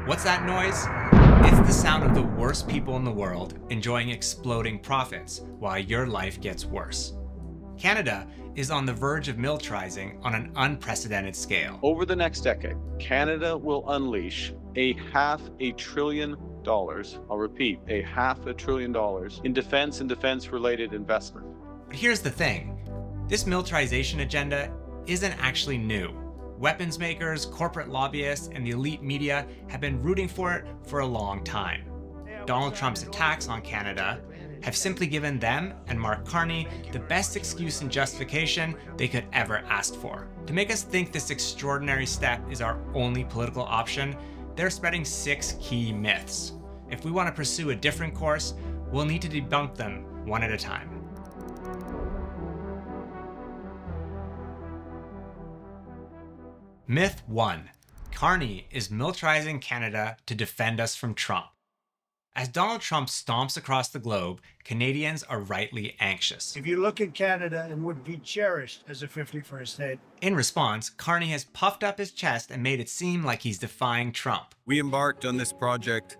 What's that noise? It's the sound of the worst people in the world enjoying exploding profits while your life gets worse. Canada is on the verge of militarizing on an unprecedented scale. Over the next decade, Canada will unleash $500 billion, I'll repeat, $500 billion in defense and defense-related investment. But here's the thing. This militarization agenda isn't actually new. Weapons makers, corporate lobbyists, and the elite media have been rooting for it for a long time. Donald Trump's attacks on Canada have simply given them and Mark Carney the best excuse and justification they could ever ask for. To make us think this extraordinary step is our only political option, they're spreading 6 key myths. If we want to pursue a different course, we'll need to debunk them one at a time. Myth 1. Carney is militarizing Canada to defend us from Trump. As Donald Trump stomps across the globe, Canadians are rightly anxious. If you look at Canada, it would be cherished as a 51st state. In response, Carney has puffed up his chest and made it seem like he's defying Trump. We embarked on this project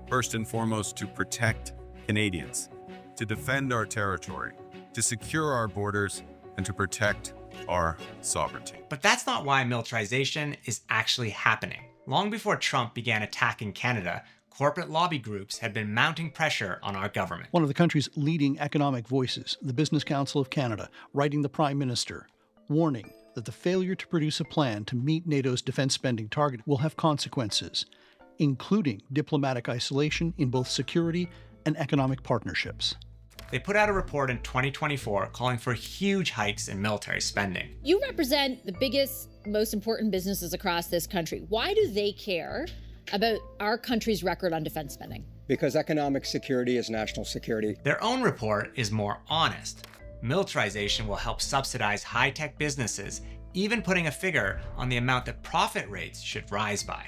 first and foremost to protect Canadians, to defend our territory, to secure our borders, and to protect our sovereignty. But that's not why militarization is actually happening. Long before Trump began attacking Canada, corporate lobby groups had been mounting pressure on our government. One of the country's leading economic voices, the Business Council of Canada, writing the Prime Minister, warning that the failure to produce a plan to meet NATO's defense spending target will have consequences, including diplomatic isolation in both security and economic partnerships. They put out a report in 2024 calling for huge hikes in military spending. You represent the biggest, most important businesses across this country. Why do they care about our country's record on defense spending? Because economic security is national security. Their own report is more honest. Militarization will help subsidize high-tech businesses, even putting a figure on the amount that profit rates should rise by.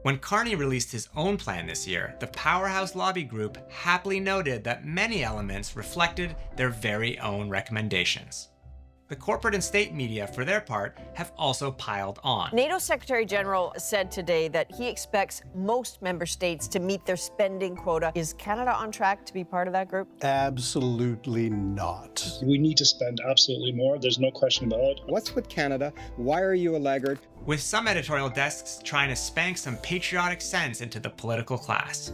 When Carney released his own plan this year, the powerhouse lobby group happily noted that many elements reflected their very own recommendations. The corporate and state media, for their part, have also piled on. NATO Secretary General said today that he expects most member states to meet their spending quota. Is Canada on track to be part of that group? Absolutely not. We need to spend absolutely more. There's no question about it. What's with Canada? Why are you a laggard? With some editorial desks trying to spank some patriotic sense into the political class.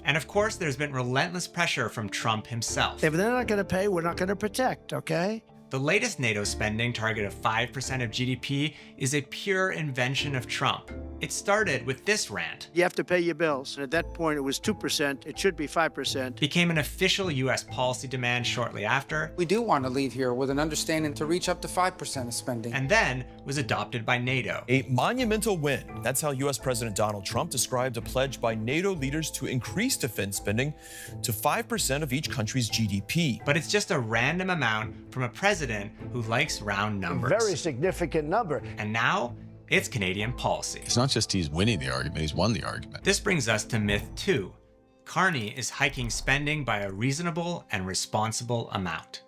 And of course, there's been relentless pressure from Trump himself. If they're not going to pay, we're not going to protect, okay? The latest NATO spending target of 5% of GDP is a pure invention of Trump. It started with this rant. You have to pay your bills. And at that point, it was 2%. It should be 5%. Became an official US policy demand shortly after. We do want to leave here with an understanding to reach up to 5% of spending. And then was adopted by NATO. A monumental win. That's how US President Donald Trump described a pledge by NATO leaders to increase defense spending to 5% of each country's GDP. But it's just a random amount from a president who likes round numbers. A very significant number. And now, it's Canadian policy. It's not just he's winning the argument, he's won the argument. This brings us to myth 2. Carney is hiking spending by a reasonable and responsible amount.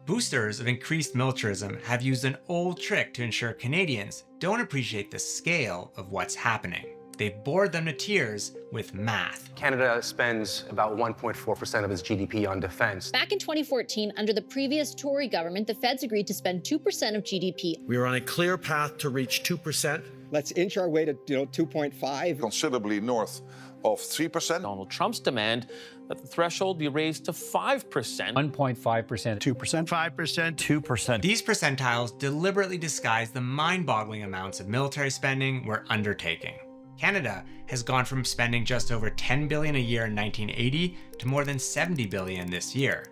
Boosters of increased militarism have used an old trick to ensure Canadians don't appreciate the scale of what's happening. They've bored them to tears with math. Canada spends about 1.4% of its GDP on defense. Back in 2014, under the previous Tory government, the feds agreed to spend 2% of GDP. We are on a clear path to reach 2%. Let's inch our way to 2.5. Considerably north of 3%. Donald Trump's demand that the threshold be raised to 5%. 1.5%. 2%. 5%. 2%. These percentiles deliberately disguise the mind-boggling amounts of military spending we're undertaking. Canada has gone from spending just over $10 billion a year in 1980 to more than $70 billion this year.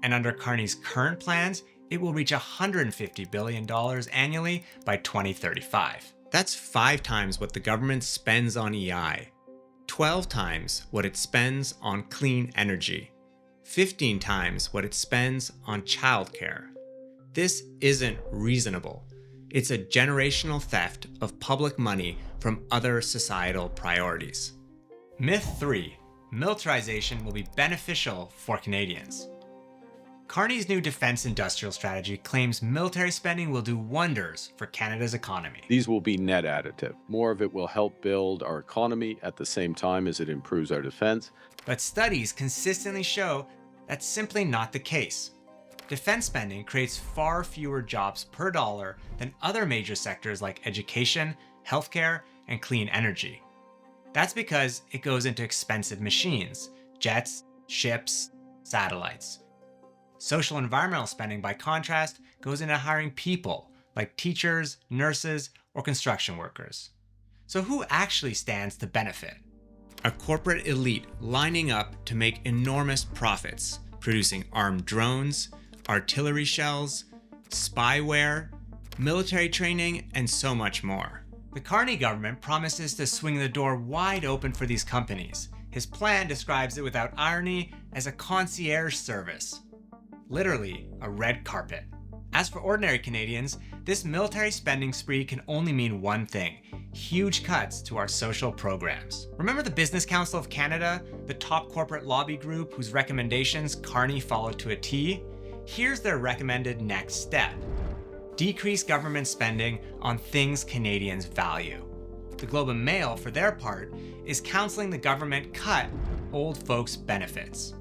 And under Carney's current plans, it will reach $150 billion annually by 2035. That's 5 times what the government spends on EI, 12 times what it spends on clean energy, 15 times what it spends on childcare. This isn't reasonable. It's a generational theft of public money from other societal priorities. Myth 3. Militarization will be beneficial for Canadians. Carney's new defense industrial strategy claims military spending will do wonders for Canada's economy. These will be net additive. More of it will help build our economy at the same time as it improves our defense. But studies consistently show that's simply not the case. Defense spending creates far fewer jobs per dollar than other major sectors like education, healthcare, and clean energy. That's because it goes into expensive machines, jets, ships, satellites. Social environmental spending, by contrast, goes into hiring people like teachers, nurses, or construction workers. So who actually stands to benefit? A corporate elite lining up to make enormous profits, producing armed drones, artillery shells, spyware, military training, and so much more. The Carney government promises to swing the door wide open for these companies. His plan describes it without irony as a concierge service. Literally, a red carpet. As for ordinary Canadians, this military spending spree can only mean one thing: huge cuts to our social programs. Remember the Business Council of Canada, the top corporate lobby group whose recommendations Carney followed to a T? Here's their recommended next step: decrease government spending on things Canadians value. The Globe and Mail, for their part, is counseling the government cut old folks' benefits.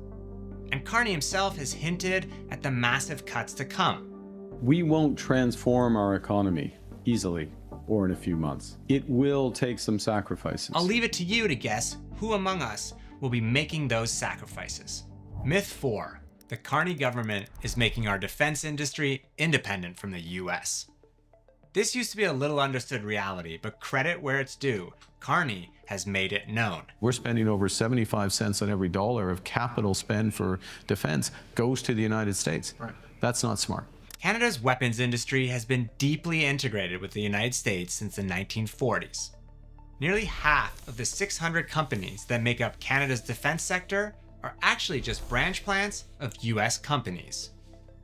And Carney himself has hinted at the massive cuts to come. We won't transform our economy easily or in a few months. It will take some sacrifices. I'll leave it to you to guess who among us will be making those sacrifices. Myth 4. The Carney government is making our defense industry independent from the US. This used to be a little understood reality, but credit where it's due. Carney has made it known. We're spending over 75 cents on every dollar of capital spend for defense goes to the United States. Right. That's not smart. Canada's weapons industry has been deeply integrated with the United States since the 1940s. Nearly half of the 600 companies that make up Canada's defense sector are actually just branch plants of US companies.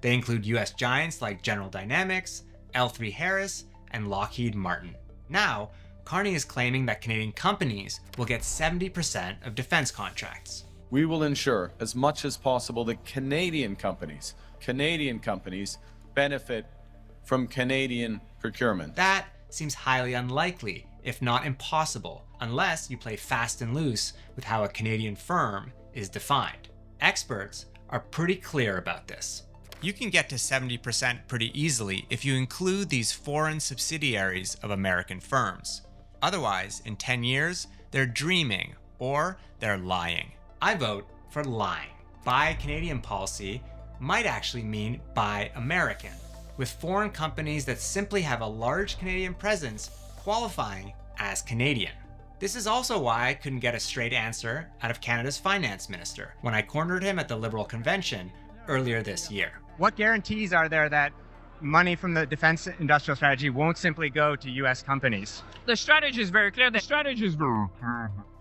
They include US giants like General Dynamics, L3 Harris, and Lockheed Martin. Now, Carney is claiming that Canadian companies will get 70% of defense contracts. We will ensure as much as possible that Canadian companies benefit from Canadian procurement. That seems highly unlikely, if not impossible, unless you play fast and loose with how a Canadian firm is defined. Experts are pretty clear about this. You can get to 70% pretty easily if you include these foreign subsidiaries of American firms. Otherwise, in 10 years, they're dreaming or they're lying. I vote for lying. Buy Canadian policy might actually mean buy American, with foreign companies that simply have a large Canadian presence qualifying as Canadian. This is also why I couldn't get a straight answer out of Canada's finance minister when I cornered him at the Liberal convention earlier this year. What guarantees are there that money from the defense industrial strategy won't simply go to US companies? The strategy is very clear.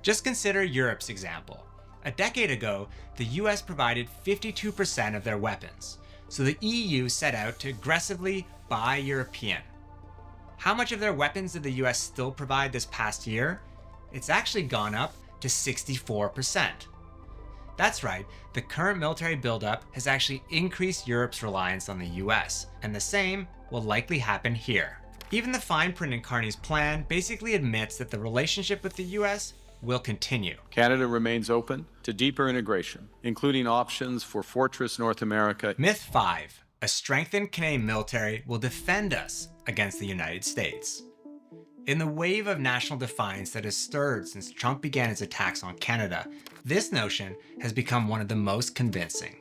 Just consider Europe's example. A decade ago, the US provided 52% of their weapons, so the EU set out to aggressively buy European. How much of their weapons did the US still provide this past year? It's actually gone up to 64%. That's right, the current military buildup has actually increased Europe's reliance on the US, and the same will likely happen here. Even the fine print in Carney's plan basically admits that the relationship with the US will continue. Canada remains open to deeper integration, including options for Fortress North America. Myth 5. A strengthened Canadian military will defend us against the United States. In the wave of national defiance that has stirred since Trump began his attacks on Canada, this notion has become one of the most convincing.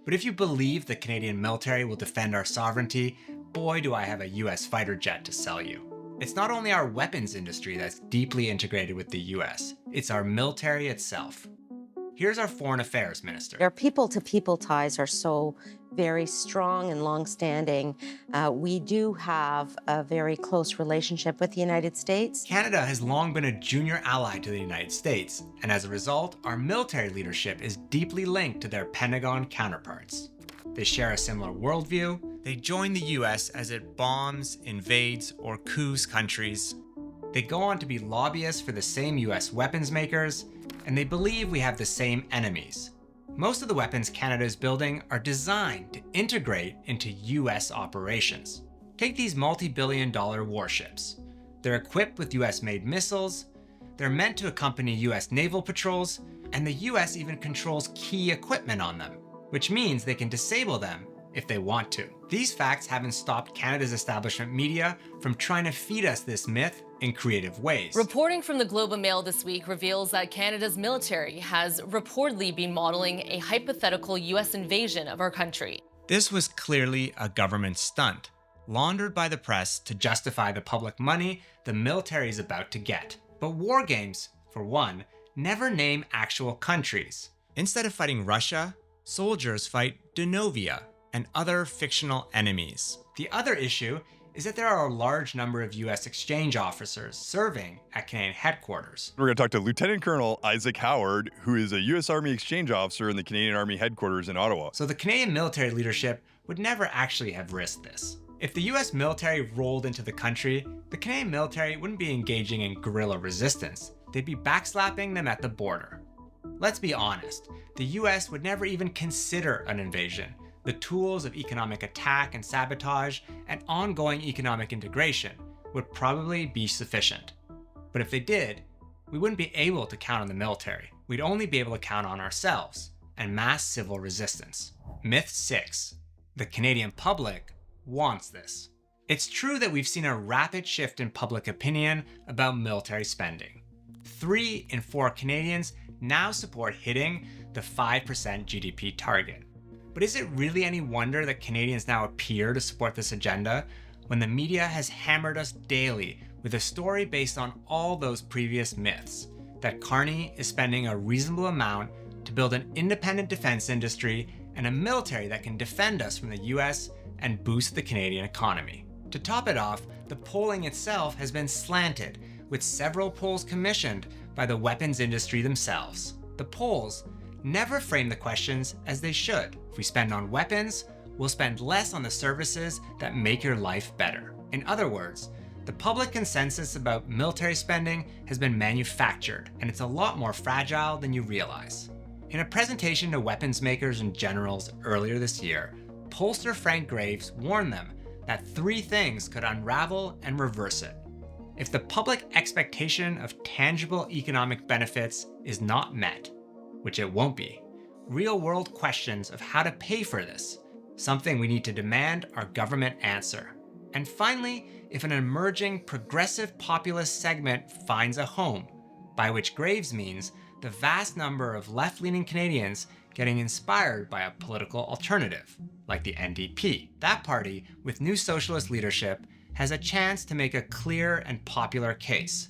But if you believe the Canadian military will defend our sovereignty, boy do I have a US fighter jet to sell you. It's not only our weapons industry that's deeply integrated with the US, it's our military itself. Here's our foreign affairs minister. Our people-to-people ties are so very strong and long-standing. We do have a very close relationship with the United States. Canada has long been a junior ally to the United States, and as a result, our military leadership is deeply linked to their Pentagon counterparts. They share a similar worldview. They join the US as it bombs, invades, or coups countries. They go on to be lobbyists for the same US weapons makers, and they believe we have the same enemies: Most of the weapons Canada is building are designed to integrate into US operations. Take these multi-billion-dollar warships. They're equipped with US-made missiles, they're meant to accompany US naval patrols, and the US even controls key equipment on them, which means they can disable them if they want to. These facts haven't stopped Canada's establishment media from trying to feed us this myth in creative ways. Reporting from the Globe and Mail this week reveals that Canada's military has reportedly been modeling a hypothetical US invasion of our country. This was clearly a government stunt, laundered by the press to justify the public money the military is about to get. But war games, for one, never name actual countries. Instead of fighting Russia, soldiers fight Denovia and other fictional enemies. The other issue is that there are a large number of US exchange officers serving at Canadian headquarters. We're going to talk to Lieutenant Colonel Isaac Howard, who is a US Army exchange officer in the Canadian Army headquarters in Ottawa. So the Canadian military leadership would never actually have risked this. If the US military rolled into the country, the Canadian military wouldn't be engaging in guerrilla resistance. They'd be backslapping them at the border. Let's be honest, the US would never even consider an invasion. The tools of economic attack and sabotage and ongoing economic integration would probably be sufficient. But if they did, we wouldn't be able to count on the military. We'd only be able to count on ourselves and mass civil resistance. Myth 6. The Canadian public wants this. It's true that we've seen a rapid shift in public opinion about military spending. 3 in 4 Canadians now support hitting the 5% GDP target. But is it really any wonder that Canadians now appear to support this agenda when the media has hammered us daily with a story based on all those previous myths, that Carney is spending a reasonable amount to build an independent defense industry and a military that can defend us from the US and boost the Canadian economy? To top it off, the polling itself has been slanted, with several polls commissioned by the weapons industry themselves. The polls never frame the questions as they should. If we spend on weapons, we'll spend less on the services that make your life better. In other words, the public consensus about military spending has been manufactured, and it's a lot more fragile than you realize. In a presentation to weapons makers and generals earlier this year, pollster Frank Graves warned them that 3 things could unravel and reverse it. If the public expectation of tangible economic benefits is not met, which it won't be, real-world questions of how to pay for this, something we need to demand our government answer. And finally, if an emerging progressive populist segment finds a home, by which Graves means the vast number of left-leaning Canadians getting inspired by a political alternative, like the NDP. That party, with new socialist leadership, has a chance to make a clear and popular case.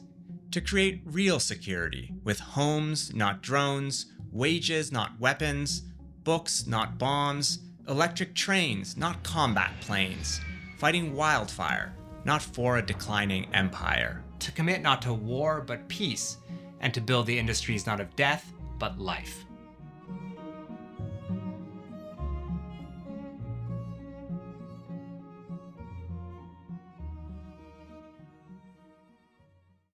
To create real security, with homes, not drones, wages, not weapons, books, not bombs, electric trains, not combat planes, fighting wildfire, not for a declining empire. To commit not to war, but peace, and to build the industries not of death, but life.